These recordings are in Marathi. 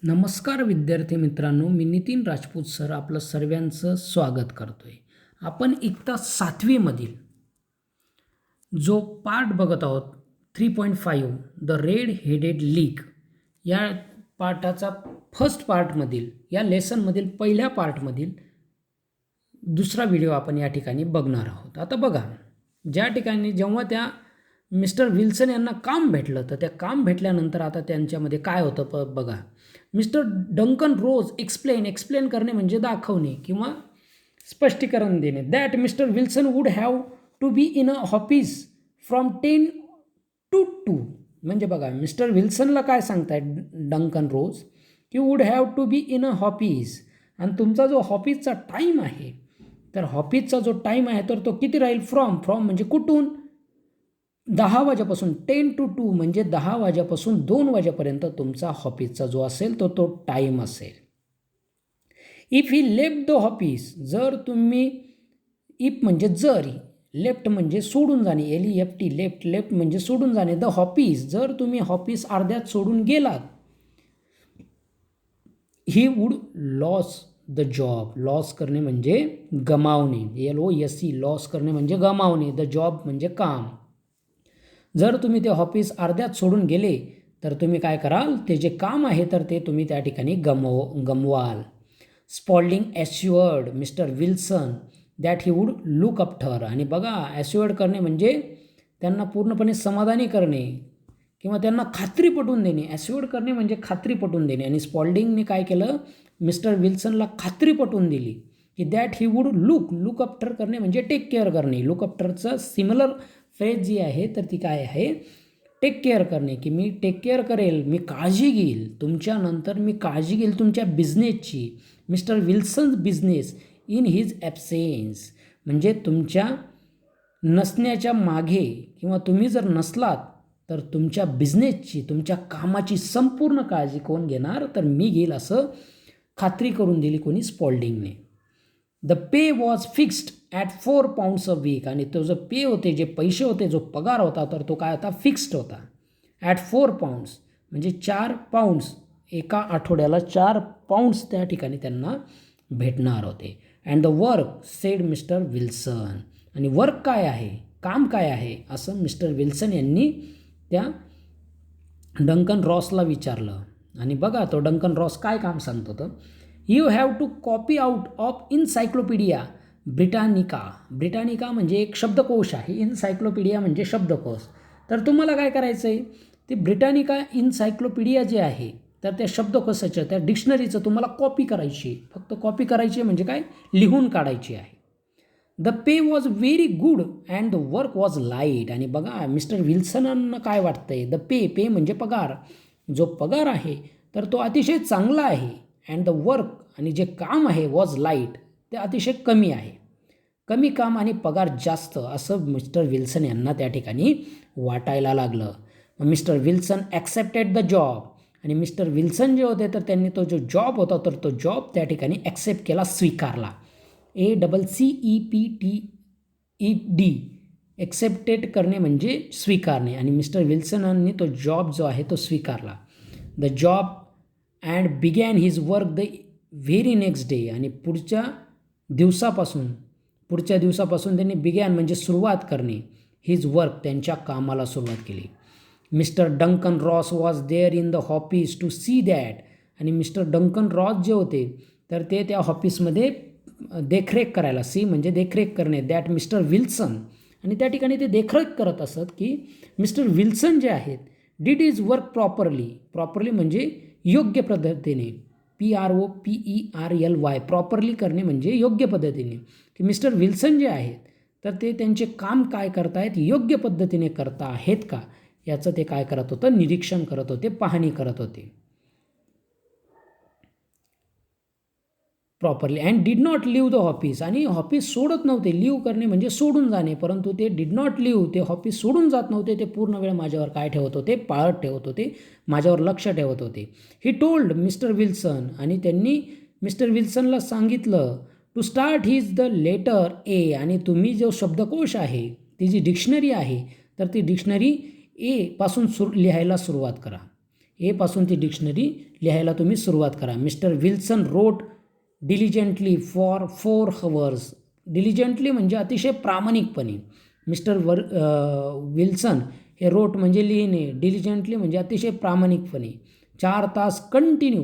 नमस्कार विद्यार्थी मित्रांनो, मी नितीन राजपूत सर आपलं सर्वांचं स्वागत करतोय. आपण इयत्ता 7वीमधील जो पार्ट बघत आहोत 3.5 द रेड हेडेड लीक या पाठाचा फर्स्ट पार्टमधील या लेसनमधील पहिल्या पार्टमधील दुसरा व्हिडिओ आपण या ठिकाणी बघणार आहोत. आता बघा, ज्या ठिकाणी जेव्हा त्या मिस्टर विल्सन यांना काम भेटलं तर त्या काम भेटल्यानंतर आता त्यांच्यामध्ये काय होतं बघा. मिस्टर डंकन रोज एक्सप्लेन करणे म्हणजे दाखवणे किंवा स्पष्टीकरण देणे. That Mister Wilson would have to be in a office from 10 to 2. म्हणजे बघा, मिस्टर विल्सनला काय सांगतायत डंकन रोज की would have to be in a office, आणि तुमचा जो ऑफिसचा टाईम आहे तर ऑफिसचा जो टाईम आहे तर तो किती राहील. फ्रॉम म्हणजे कुठून, 10 वाजेपासून 10 to 2 म्हणजे 10 वाजेपासून 2 वाजेपर्यंत तुमचा ऑफिसचा जो असेल तो टाईम असेल. If he left the office, जर तुम्ही, इफ म्हणजे जर, लेफ्ट म्हणजे सोडून जाणे, LEFT लेफ्ट म्हणजे सोडून जाणे. द ऑफिस, जर तुम्ही ऑफिस अर्ध्यात सोडून गेलात, he would loss the job. Loss करणे म्हणजे गमावणे, LOSE, लॉस करणे म्हणजे गमावणे. द जॉब म्हणजे काम. जर तुम्ही ते ऑफिस अर्ध्यात सोडून गेले तर तुम्ही काय कराल, ते जे काम आहे तर ते तुम्ही त्या ठिकाणी गमवाल. Spaulding assured mister Wilson that he would look up her. आणि बघा, ॲश्युअर्ड करणे म्हणजे त्यांना पूर्णपणे समाधानी करणे किंवा त्यांना खात्री पटवून देणे. ॲश्युअर्ड करणे म्हणजे खात्री पटवून देणे. आणि स्पॉल्डिंगने काय केलं, मिस्टर विल्सनला खात्री पटवून दिली की that he would look after करणे म्हणजे टेक केअर करणे. लुक अफ्टरचं सिमिलर फ्रेज जी आहे तर ती काय आहे, टेक केअर करणे. की मी टेक केअर करेल, मी काळजी घेईल तुमच्यानंतर, मी काळजी घेईल तुमच्या बिझनेसची. Mister Wilson's business in his absence, म्हणजे तुमच्या नसण्याच्या मागे किंवा तुम्ही जर नसलात तर तुमच्या बिझनेसची, तुमच्या कामाची संपूर्ण काळजी कोण घेणार, तर मी घेईल, असं खात्री करून दिली कोणी, स्पॉल्डिंगने. The pay was fixed at 4 pounds a week. आणि तो जो पे होते, जे पैसे होते, जो पगार होता तर तो काय होता, फिक्स्ड होता. ॲट 4 pounds म्हणजे 4 pounds, एका आठवड्याला 4 pounds त्या ठिकाणी त्यांना भेटणार होते. And the work sed mister Wilson. आणि वर्क काय आहे, काम काय आहे, असं मिस्टर विल्सन यांनी त्या डंकन रॉसला विचारलं. आणि बघा, तो डंकन रॉस काय काम सांगत होतं. You have to copy out of encyclopaedia Britannica. Britannica म्हणजे एक शब्दकोश आहे, इन्सायक्लोपीडिया म्हणजे शब्दकोश. तर तुम्हाला काय करायचं आहे, ते ब्रिटानिका इन्सायक्लोपीडिया जे आहे तर त्या शब्दकोशाचं, त्या डिक्शनरीचं तुम्हाला कॉपी करायची. फक्त कॉपी करायची म्हणजे काय, लिहून काढायची आहे. The pay was very good and the work was light. आणि बघा, मिस्टर विल्सनांना काय वाटतंय, द पे म्हणजे पगार, जो पगार आहे तर तो अतिशय चांगला आहे. अँड द वर्क, आणि जे काम आहे, वॉज लाईट, ते अतिशय कमी आहे. कमी काम आणि पगार जास्त, असं मिस्टर विल्सन यांना त्या ठिकाणी वाटायला लागलं. Mister Wilson accepted the job. आणि मिस्टर विल्सन जे होते तर त्यांनी तो जो जॉब होता तर तो जॉब त्या ठिकाणी ॲक्सेप्ट केला, स्वीकारला. ACCEPTED, ॲक्सेप्टेड करणे म्हणजे स्वीकारणे. आणि मिस्टर विल्सनांनी तो जॉब जो आहे तो स्वीकारला. The job and begin his work the very next day. आणि पुढच्या दिवसापासून त्यांनी बिगॅन म्हणजे सुरुवात करणे, हिज वर्क, त्यांच्या कामाला सुरुवात केली. Mister Duncan Ross was there in the office to see that. आणि मिस्टर डंकन रॉस जे होते तर ते त्या ऑफिसमध्ये देखरेख करायला, सी म्हणजे देखरेख करणे, दॅट मिस्टर विल्सन. आणि त्या ठिकाणी ते देखरेख करत असत की मिस्टर विल्सन जे आहेत डिड इज वर्क प्रॉपरली म्हणजे योग्य पद्धतीने, PROPERLY, प्रॉपरली करणे म्हणजे योग्य पद्धतीने. की मिस्टर विल्सन जे आहेत तर ते त्यांचे काम काय करतायत, योग्य पद्धतीने करता आहेत का, याचं ते काय करत होतं, निरीक्षण करत होते, पाहणी करत होते. Properly and did not leave the office. आणि ऑफिस सोडत नव्हते, लिव्ह करणे म्हणजे सोडून जाणे, परंतु ते डिड नॉट लिव्ह, ते ऑफिस सोडून जात नव्हते. ते पूर्ण वेळ माझ्यावर काय ठेवत होते, पाळत ठेवत होते, माझ्यावर लक्ष ठेवत होते. He told Mister Wilson. आणि त्यांनी मिस्टर विल्सनला सांगितलं to start his the letter A. आणि तुम्ही जो शब्दकोश आहे, ती जी डिक्शनरी आहे तर ती डिक्शनरी ए पासून लिहायला सुरुवात करा. एपासून ती डिक्शनरी लिहायला तुम्ही सुरुवात करा. Mister Wilson wrote diligently for 4 hours. Diligently म्हणजे अतिशय प्रामाणिकपणे. मिस्टर विल्सन हे रोट म्हणजे लिहिणे, डिलिजंटली म्हणजे अतिशय प्रामाणिकपणे 4 तास कंटिन्यू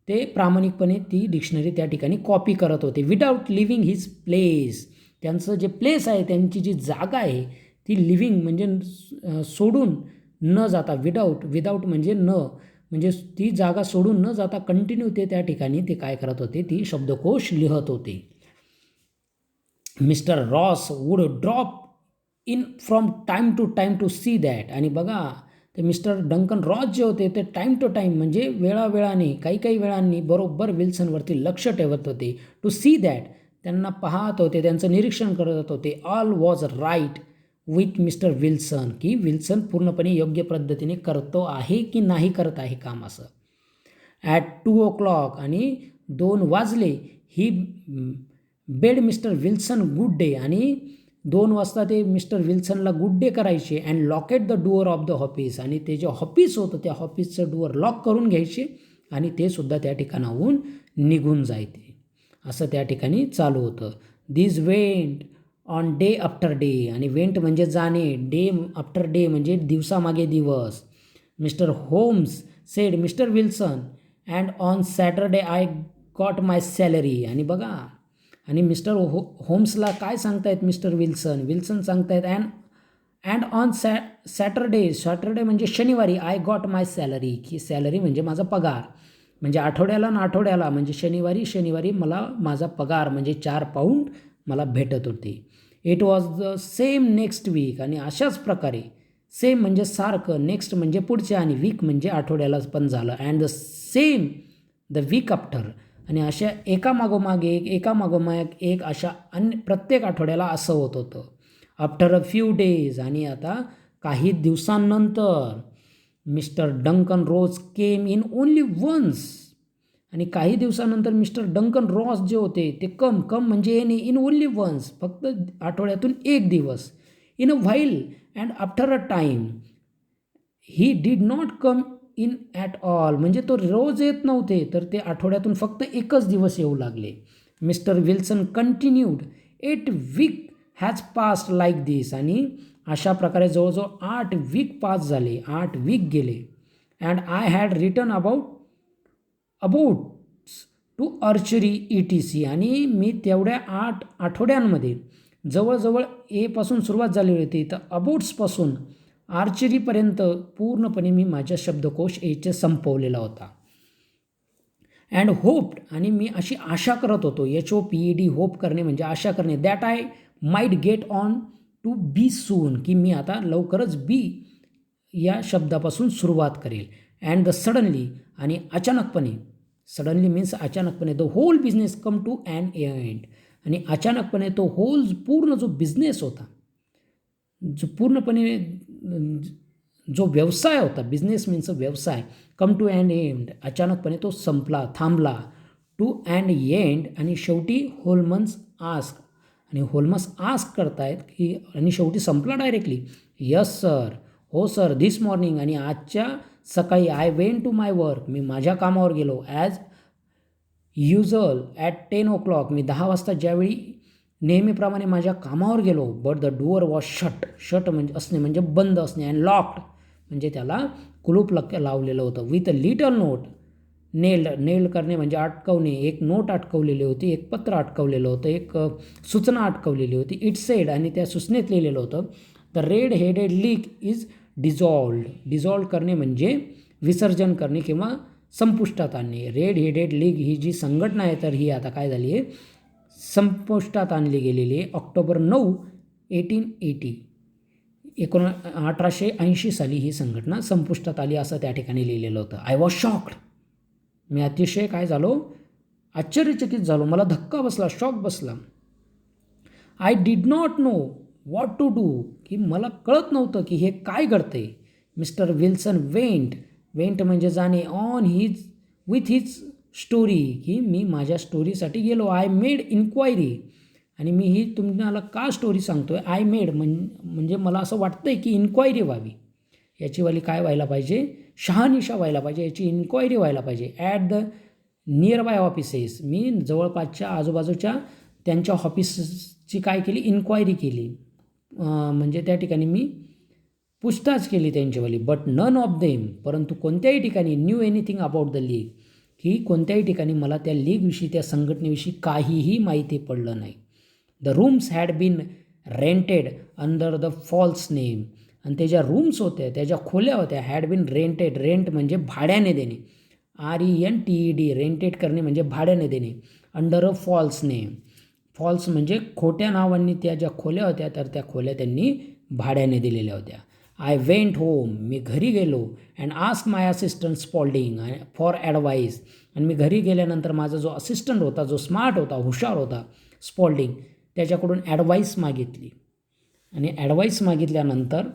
ते प्रामाणिकपणे ती डिक्शनरी त्या ठिकाणी कॉपी करत होते. Without living his place. त्यांचं जे प्लेस आहे, त्यांची जी जागा आहे ती लिव्हिंग म्हणजे सोडून न जाता, विदाऊट म्हणजे म्हणजे ती जागा सोडून न जाता कंटिन्यू ते त्या ठिकाणी ते काय करत होते, ती शब्दकोश लिहत होते. Mister Ross would drop in from time to see that. आणि बघा ते मिस्टर डंकन रॉस जे होते ते टाईम टू टाईम म्हणजे वेळावेळाने काही वेळांनी बरोबर विल्सनवरती लक्ष ठेवत होते. टू सी दॅट त्यांना पाहत होते, त्यांचं निरीक्षण करत होते. All was right with Mister Wilson, की विल्सन पूर्णपणे योग्य पद्धतीने करतो आहे की नाही करत आहे काम असं. ॲट 2 o'clock आणि 2 वाजले he bade mister Wilson good day. आणि 2 वाजता ते मिस्टर विल्सनला गुड डे करायचे. And locked the door of the office. आणि ते जे ऑफिस होतं त्या ऑफिसचं डोअर लॉक करून घ्यायचे आणि ते सुद्धा त्या ठिकाणाहून निघून जायचे. असं त्या ठिकाणी चालू होतं. This went on day after day. आणि वेंट म्हणजे जाणे, डे आफ्टर डे म्हणजे दिवसामागे दिवस. Mister Holmes said mister Wilson and on Saturday I got my salary. आणि बघा, आणि मिस्टर होम्सला काय सांगतायत मिस्टर विल्सन सांगतायत अँड ऑन सॅटरडे म्हणजे शनिवारी आय गॉट माय सॅलरी, की सॅलरी म्हणजे माझा पगार, म्हणजे आठवड्याला म्हणजे शनिवारी मला माझा पगार म्हणजे 4 पाऊंड मला भेटत होते. It was the same next week. आणि अशाच प्रकारे सेम म्हणजे सारखं, नेक्स्ट म्हणजे पुढच्या, आणि वीक म्हणजे आठवड्यालाच पण झालं. And the same the week after. आणि अशा एकामागोमाग एक अशा प्रत्येक आठवड्याला असं होत होतं. After a few days. आणि आता काही दिवसांनंतर मिस्टर डंकन रोज केम इन ओनली वन्स. आणि काही दिवसानंतर मिस्टर डंकन रॉस जे होते ते कम म्हणजे येणे, इन ओनली वन्स फक्त आठवड्यातून एक दिवस. In a while and after a time he did not come in at all. म्हणजे तो रोज येत नव्हते, तर ते आठवड्यातून फक्त एकच दिवस येऊ लागले. Mister Wilson continued 8 week has passed like this. आणि अशा प्रकारे जवळजवळ 8 वीक पास झाले, 8 वीक गेले. And I had written about to archery ETC. आणि मी तेवढ्या 8 आठवड्यांमध्ये जवळजवळ एपासून सुरुवात झाली होती, तर अबाउट्सपासून आर्चरीपर्यंत पूर्णपणे मी माझ्या शब्दकोश एचे संपवलेला होता. And hoped. आणि मी अशी आशा करत होतो, HOPED होप करणे म्हणजे आशा करणे, that I might get on to be soon, की मी आता लवकरच बी या शब्दापासून सुरुवात करेल. And the suddenly. आणि अचानकपणे, सडनली मीन्स अचानकपणे, the whole business come to an end. आणि अचानकपणे तो पूर्ण जो बिझनेस होता, जो पूर्णपणे जो व्यवसाय होता, बिझनेस मीन्स व्यवसाय, कम टू ॲन एंड, अचानकपणे तो संपला, थांबला. To an end. आणि शेवटी होल्मन्स आस्क. आणि होल्मस आस्क करतायत की, आणि शेवटी संपला डायरेक्टली. यस सर, हो सर, दिस मॉर्निंग. आणि आजच्या सकाळी I went to my work. मी माझ्या कामावर गेलो. As usual at 10 o'clock. मी 10 वाजता ज्यावेळी नेहमीप्रमाणे माझ्या कामावर गेलो. But the door was shut म्हणजे असणे म्हणजे बंद असणे. अँड लॉक्ड म्हणजे त्याला कुलूप लावलेलं होतं. With a little note. Nailed करणे म्हणजे अटकवणे. एक नोट अटकवलेली होती, एक पत्र अटकवलेलं होतं, एक सूचना अटकवलेली होती. It said. आणि त्या सूचनेत लिहिलेलं होतं, the red headed league is dissolved. Dissolve करणे म्हणजे विसर्जन करणे किंवा संपुष्टात आणणे. रेड हेडेड लीग ही जी संघटना आहे, तर ही आता काय झाली आहे, संपुष्टात आणली गेलेली आहे. ऑक्टोबर 9, 1880 1880 साली ही संघटना संपुष्टात आली असं त्या ठिकाणी लिहिलेलं होतं. I was shocked. मी अतिशय काय झालो, आश्चर्यचकित झालो, मला धक्का बसला, शॉक बसला. I did not know what to do, की मला कळत नव्हतं की हे काय घडतंय. मिस्टर विल्सन वेंट म्हणजे जाणे, ऑन विथ हिज स्टोरी, की मी माझ्या स्टोरीसाठी गेलो. I made inquiry. आणि मी ही तुम्हाला का स्टोरी सांगतोय, आय मेड म्हणजे मला असं वाटतंय की इन्क्वायरी व्हावी. याचीवाली काय व्हायला पाहिजे, शहानिशा व्हायला पाहिजे, याची इन्क्वायरी व्हायला पाहिजे. At the nearby offices, मी जवळपासच्या आजूबाजूच्या त्यांच्या ऑफिसची काय केली, इन्क्वायरी केली, म्हणजे त्या ठिकाणी मी पूछताछ केली त्यांच्यावाली. बट नन ऑफ देम, परंतु कोणत्याही ठिकाणी new anything about the league, की कोणत्याही ठिकाणी मला त्या लीगविषयी, त्या संघटनेविषयी काहीही माहिती पडलं नाही. The rooms had been rented under the false name, आणि त्या ज्या रूम्स होत्या, त्या ज्या खोल्या होत्या, हॅड बीन रेंटेड, रेंट म्हणजे भाड्याने देणे, RENTED, रेंटेड करणे म्हणजे भाड्याने देणे, under a false name, false म्हणजे खोट्या नावांनी त्या ज्या खोल्या होत्या, तर त्या खोल्या त्यांनी भाड्याने दिलेल्या होत्या. आय वेंट होम, मी घरी गेलो, and ask my assistant Spaulding for advice, आणि मी घरी गेल्यानंतर माझा जो असिस्टंट होता, जो स्मार्ट होता, हुशार होता, स्पॉल्डिंग, त्याच्याकडून ॲडवाईस मागितली. आणि ॲडवाईस मागितल्यानंतर,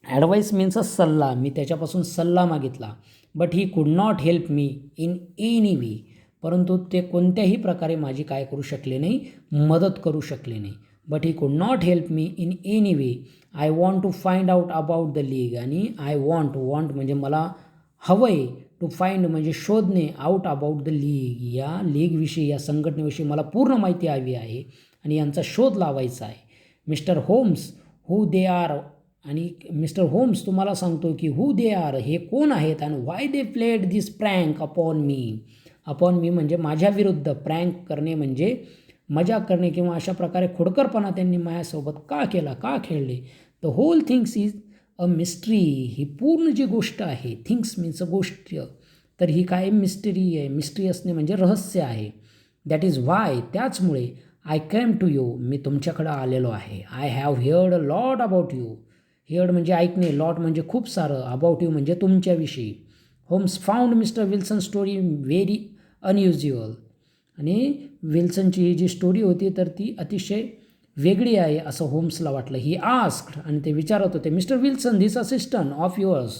ॲडवाईस मीन्स अ सल्ला, मी त्याच्यापासून सल्ला मागितला. But he could not help me in any वे, परंतु ते कोणत्याही प्रकारे माझी काय करू शकले नाही, मदत करू शकले नाही. But he could not help me in any way. I want to find out about the league, आणि आय वॉन्ट म्हणजे मला हवं आहे, टू फाइंड म्हणजे शोधणे, आउट अबाउट द लीग, या लीगविषयी, या संघटनेविषयी मला पूर्ण माहिती हवी आहे आणि यांचा शोध लावायचा आहे. Mr Holmes, who they are, आणि मिस्टर होम्स तुम्हाला सांगतो की हू दे आर, हे कोण आहेत, आणि Y they played this prank upon me. Upon मी म्हणजे माझ्या विरुद्ध, प्रँक करणे म्हणजे मजाक करणे, किंवा अशा प्रकारे खोडकरपणा त्यांनी माझ्यासोबत का केला, का खेळले. The whole things is a mystery, ही पूर्ण जी गोष्ट आहे, थिंग्स मीन्स अ गोष्ट, तर ही काय मिस्टरी आहे, मिस्ट्री असणे म्हणजे रहस्य आहे. दॅट इज वाय, त्याचमुळे आय केम टू यू, मी तुमच्याकडं आलेलो आहे. I have heard a lot about you, heard म्हणजे ऐकणे, लॉट म्हणजे खूप सारं, अबाउट यू म्हणजे तुमच्याविषयी. Holmes found mister Wilson story very unusual, आणि विल्सनची ही जी स्टोरी होती तर ती अतिशय वेगळी आहे असं होम्सला वाटलं. ही आस्क्ड, आणि ते विचारत होते, mister Wilson, this assistant of yours,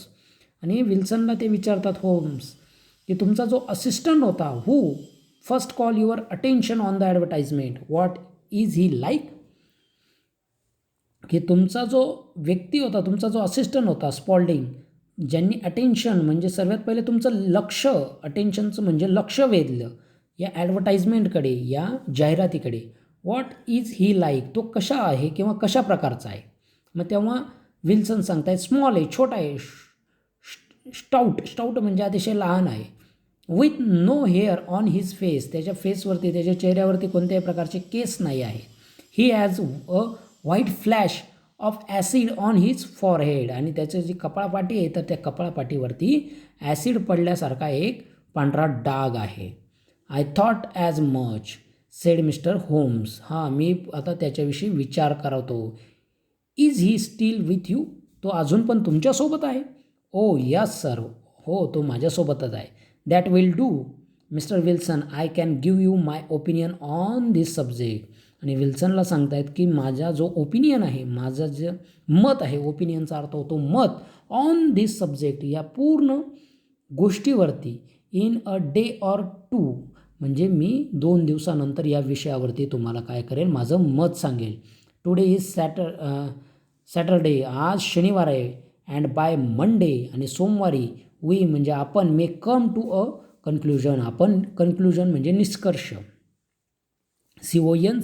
आणि विल्सनला ते विचारतात होम्स की तुमचा जो असिस्टंट होता, who first call your attention on the advertisement, what is he like, की तुमचा जो व्यक्ती होता, तुमचा जो असिस्टंट होता स्पॉल्डिंग, ज्यांनी अटेन्शन म्हणजे सर्वात पहिले तुमचं लक्ष, अटेन्शनचं म्हणजे लक्ष वेधलं या ॲडव्हर्टाइजमेंटकडे, या जाहिरातीकडे. व्हॉट इज ही लाईक, तो कशा आहे किंवा कशा प्रकारचा आहे. मग तेव्हा विल्सन सांगतायत स्मॉल आहे, छोटा आहे, स्टाउट म्हणजे अतिशय लहान आहे, with no hair on his face, त्याच्या फेसवरती, त्याच्या चेहऱ्यावरती कोणत्याही प्रकारचे केस नाही आहे. He has a white flash of acid on his forehead, आणि त्याचं जी कपाळपाटी आहे तर त्या कपाळपाटीवरती ॲसिड पडल्यासारखा एक पांढरा डाग आहे. I thought as much, said Mr Holmes, हां मी आता त्याच्याविषयी विचार करतो. Is he still with you, तो अजून पण तुमच्यासोबत आहे. ओ यस सर, हो तो माझ्यासोबतच आहे. That will do mister Wilson, I can give you my opinion on this subject, आणि विल्सनला सांगतायत की माझा जो ओपिनियन आहे, माझं जे मत आहे, ओपिनियनचा अर्थ होतो मत, ऑन दिस सब्जेक्ट, या पूर्ण गोष्टीवरती, in a day or two, म्हणजे मी 2 दिवसानंतर या विषयावरती तुम्हाला काय करेल, माझं मत सांगेल. टुडे इज सॅटरडे, आज शनिवार आहे, अँड बाय मंडे, आणि सोमवारी, वी म्हणजे आपण, मे कम टू अ कन्क्लुजन, आपण कन्क्लुजन म्हणजे निष्कर्ष, CON